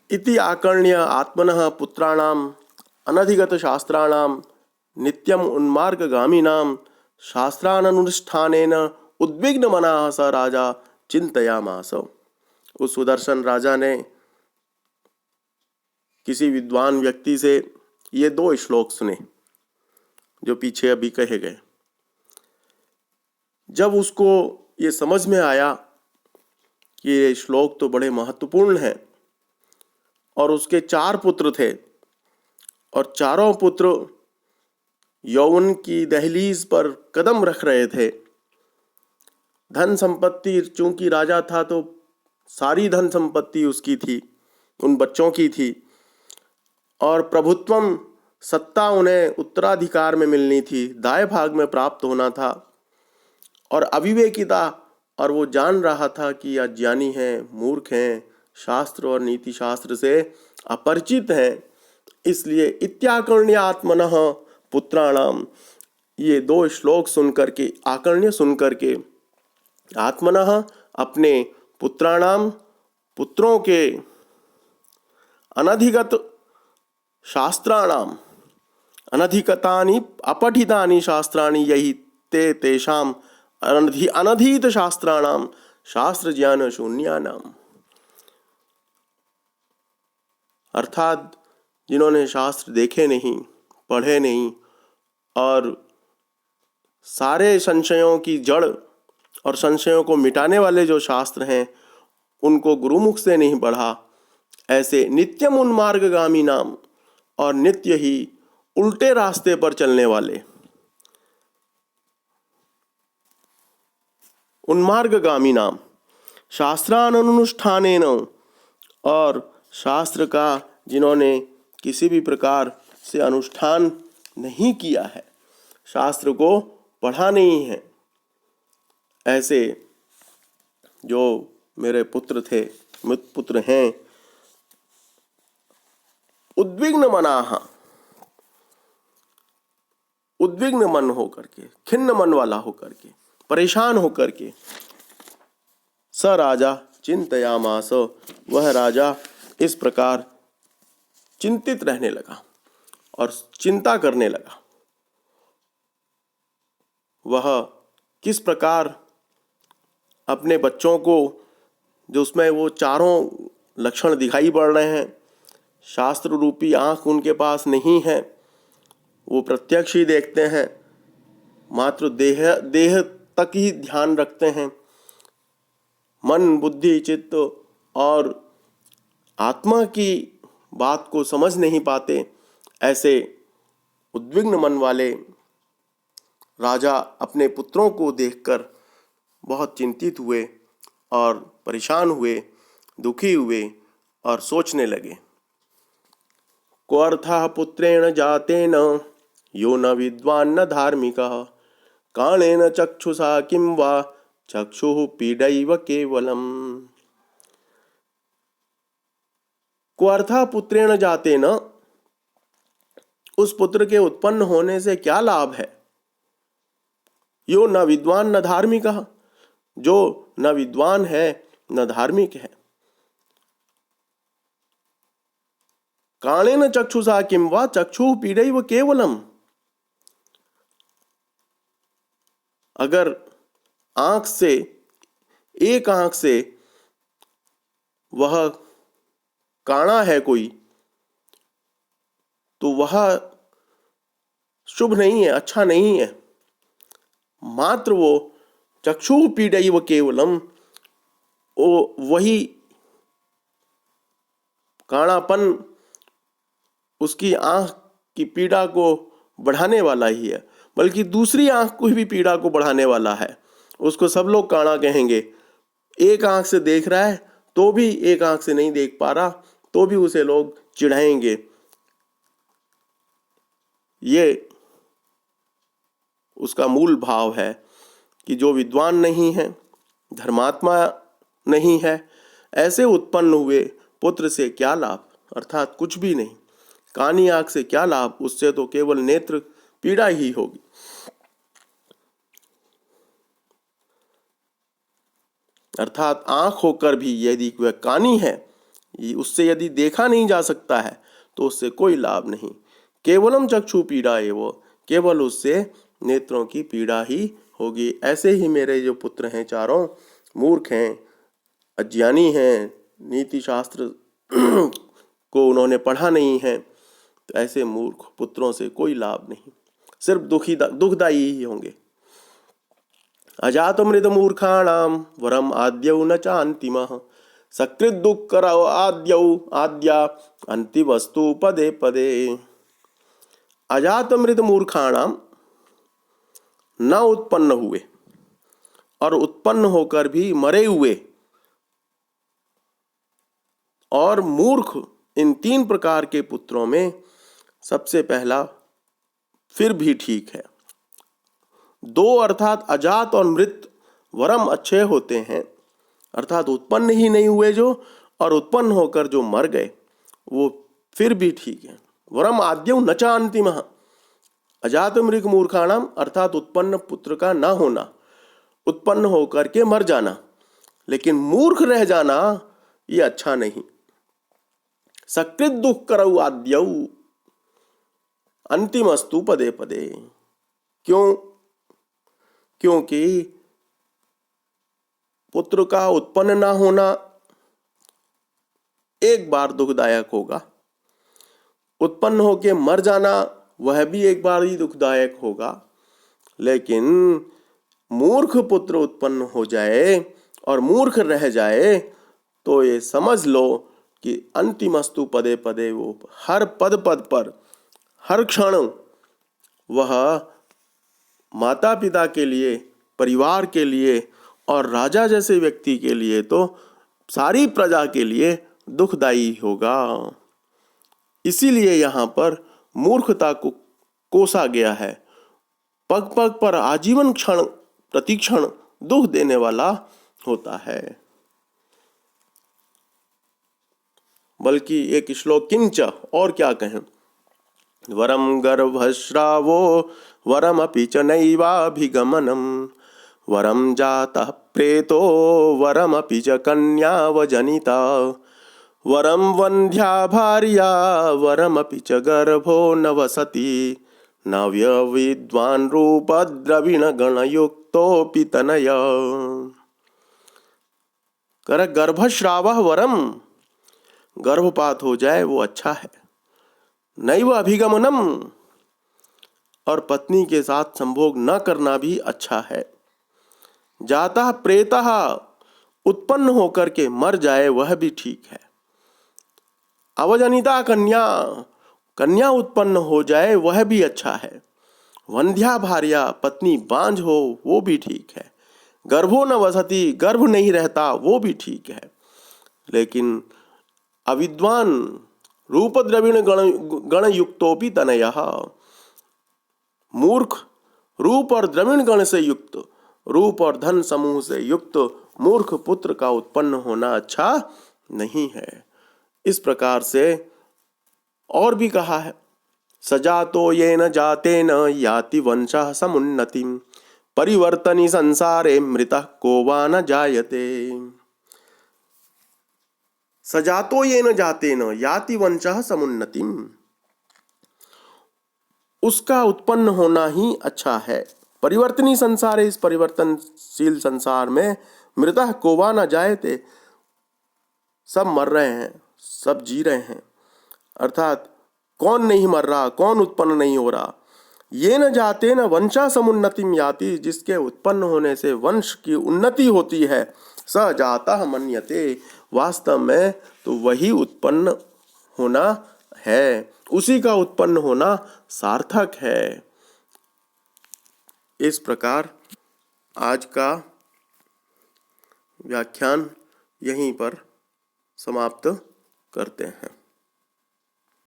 इति आकर्ण्य आत्मनः पुत्राणाम् अनधिगत शास्त्राणां नित्यम उन्मार्गगामिनां शास्त्रानुष्ठानेन उद्विग्न मनाः स राजा चिंतयामास। उस सुदर्शन राजा ने किसी विद्वान व्यक्ति से ये दो श्लोक सुने जो पीछे अभी कहे गए। जब उसको ये समझ में आया कि ये श्लोक तो बड़े महत्वपूर्ण हैं और उसके 4 पुत्र थे और चारों पुत्र यौवन की दहलीज पर कदम रख रहे थे। धन संपत्ति, चूंकि राजा था तो सारी धन संपत्ति उसकी थी, उन बच्चों की थी, और प्रभुत्वम सत्ता उन्हें उत्तराधिकार में मिलनी थी, दाएं भाग में प्राप्त होना था। और अविवेकिता, और वो जान रहा था कि अज्ञानी हैं, मूर्ख हैं, शास्त्र और नीति शास्त्र से अपरिचित हैं। इसलिए इत्याकर्ण्य आत्मनः पुत्राणाम, ये 2 श्लोक सुन करके, आकर्ण्य सुन करके, आत्मनः अपने, पुत्राणाम पुत्रों के, अनधिगत शास्त्राणाम, अनधिगतानि अपठितानि शास्त्राणि यही ते तेषाम अनधीत शास्त्राणाम शास्त्र ज्ञान शून्यानाम। अर्थात जिन्होंने शास्त्र देखे नहीं, पढ़े नहीं और सारे संशयों की जड़ और संशयों को मिटाने वाले जो शास्त्र हैं उनको गुरुमुख से नहीं पढ़ा, ऐसे नित्यम उन्मार्गगामी नाम, और नित्य ही उल्टे रास्ते पर चलने वाले, उन्मार्गगामी नाम, शास्त्रानुष्ठानेन, और शास्त्र का जिन्होंने किसी भी प्रकार से अनुष्ठान नहीं किया है, शास्त्र को पढ़ा नहीं है, ऐसे जो मेरे पुत्र थे, पुत्र हैं, उद्विग्न मनाः, उद्विग्न मन होकर के, खिन्न मन वाला होकर के, परेशान होकर के, स राजा चिंतयामास, वह राजा इस प्रकार चिंतित रहने लगा और चिंता करने लगा। वह किस प्रकार अपने बच्चों को, जो उसमें वो चारों लक्षण दिखाई पड़ रहे हैं, शास्त्र रूपी आँख उनके पास नहीं है, वो प्रत्यक्ष ही देखते हैं, मात्र देह तक ही ध्यान रखते हैं, मन बुद्धि चित्त और आत्मा की बात को समझ नहीं पाते। ऐसे उद्विग्न मन वाले राजा अपने पुत्रों को देखकर बहुत चिंतित हुए और परेशान हुए, दुखी हुए और सोचने लगे। को अर्थः पुत्रेण जातेन यो न विद्वान् न धार्मिकः काणेन चक्षुषा किं वा चक्षुः पीडैव केवलम्। को अर्थः पुत्रेण जातेन, उस पुत्र के उत्पन्न होने से क्या लाभ है। यो न विद्वान न धार्मिकः, जो न विद्वान है न धार्मिक है। काणेन चक्षुषा किं वा चक्षुः पीडैव केवलम्, अगर आंख से, एक आंख से वह काणा है कोई, तो वह शुभ नहीं है, अच्छा नहीं है। मात्र वो चक्षु पीडैव केवलम, वही काणापन उसकी आंख की पीड़ा को बढ़ाने वाला ही है, बल्कि दूसरी आंख को भी पीड़ा को बढ़ाने वाला है। उसको सब लोग काणा कहेंगे। एक आंख से देख रहा है तो भी एक आंख से नहीं देख पा रहा, तो भी उसे लोग चिढ़ाएंगे। ये उसका मूल भाव है कि जो विद्वान नहीं है, धर्मात्मा नहीं है, ऐसे उत्पन्न हुए पुत्र से क्या लाभ, अर्थात कुछ भी नहीं। कानी आंख से क्या लाभ, उससे तो केवल नेत्र पीड़ा ही होगी। अर्थात आंख होकर भी यदि वह कानी है उससे यदि देखा नहीं जा सकता है तो उससे कोई लाभ नहीं। केवलम चक्षु पीड़ा एवं, केवल उससे नेत्रों की पीड़ा ही होगी। ऐसे ही मेरे जो पुत्र हैं चारों मूर्ख हैं, अज्ञानी हैं, नीति शास्त्र को उन्होंने पढ़ा नहीं है, तो ऐसे मूर्ख पुत्रों से कोई लाभ नहीं, सिर्फ दुखदायी ही होंगे। अजात मृत मूर्खाणाम वरम आद्यौ न चान्तिमः सकृत दुख कराओ आद्यौ आद्या अंति वस्तु पदे पदे। अजात मृत मूर्खाणाम, न उत्पन्न हुए और उत्पन्न होकर भी मरे हुए और मूर्ख, इन तीन प्रकार के पुत्रों में सबसे पहला फिर भी ठीक है। दो अर्थात अजात और मृत वरम अच्छे होते हैं, अर्थात उत्पन्न ही नहीं हुए जो और उत्पन्न होकर जो मर गए वो फिर भी ठीक है। वरम आद्यौ न च अंतिमः, अजात मृग मूर्खाणाम अर्थात उत्पन्न पुत्र का ना होना, उत्पन्न होकर के मर जाना, लेकिन मूर्ख रह जाना ये अच्छा नहीं। सकृत दुख करऊ आद्यौ अंतिमस्तु पदे पदे। क्यों? क्योंकि पुत्र का उत्पन्न ना होना एक बार दुखदायक होगा, उत्पन्न होके मर जाना वह भी एक बार ही दुखदायक होगा, लेकिन मूर्ख पुत्र उत्पन्न हो जाए और मूर्ख रह जाए तो ये समझ लो कि अंतिमस्तु पदे पदे, वो हर पद पद पर हर क्षण वह माता पिता के लिए, परिवार के लिए और राजा जैसे व्यक्ति के लिए तो सारी प्रजा के लिए दुखदायी होगा। इसीलिए यहाँ पर मूर्खता को कोसा गया है। पग पग पर आजीवन क्षण प्रतिक्षण दुख देने वाला होता है। बल्कि एक श्लोक किंच, और क्या कहें, वरम गर्भश्रावो वरम अपि च नैवाभिगमनम वरम जातः प्रेतो वरम अपि च कन्यावजनिता वरम वंध्या भार्या वरम अपि च गर्भो न वसति नव्य विद्वान् रूप द्रविण गणयुक्तोऽपि तनय। कर गर्भश्रावः वरम, गर्भपात हो जाए वो अच्छा है। नैव अभिगमनम, और पत्नी के साथ संभोग न करना भी अच्छा है। जाता प्रेतः, उत्पन्न होकर के मर जाए वह भी ठीक है। अवजनिता कन्या, कन्या उत्पन्न हो जाए वह भी अच्छा है। वंध्या भार्या, पत्नी बांझ हो वो भी ठीक है। गर्भो न वसति, गर्भ नहीं रहता वो भी ठीक है। लेकिन अविद्वान रूप द्रविण गण युक्तोपि तनयः, मूर्ख रूप और द्रविण गण से युक्त, रूप और धन समूह से युक्त मूर्ख पुत्र का उत्पन्न होना अच्छा नहीं है। इस प्रकार से और भी कहा है, सजातो येन जातेन याति वंशः समुन्नतिम परिवर्तनी संसारे मृतः को वा न जायते। सजातो येन जातेन याति वंशः समुन्नतिम, उसका उत्पन्न होना ही अच्छा है। परिवर्तनी संसार है, इस परिवर्तनशील संसार में मृतः को वा न जायते, सब मर रहे हैं, सब जी रहे हैं, अर्थात कौन नहीं मर रहा, कौन उत्पन्न नहीं हो रहा। ये न जाते न वंशा समुन्नतिम याति, जिसके उत्पन्न होने से वंश की उन्नति होती है, स जाता मन्यते, वास्तव में तो वही उत्पन्न होना है, उसी का उत्पन्न होना सार्थक है। इस प्रकार आज का व्याख्यान यहीं पर समाप्त करते हैं।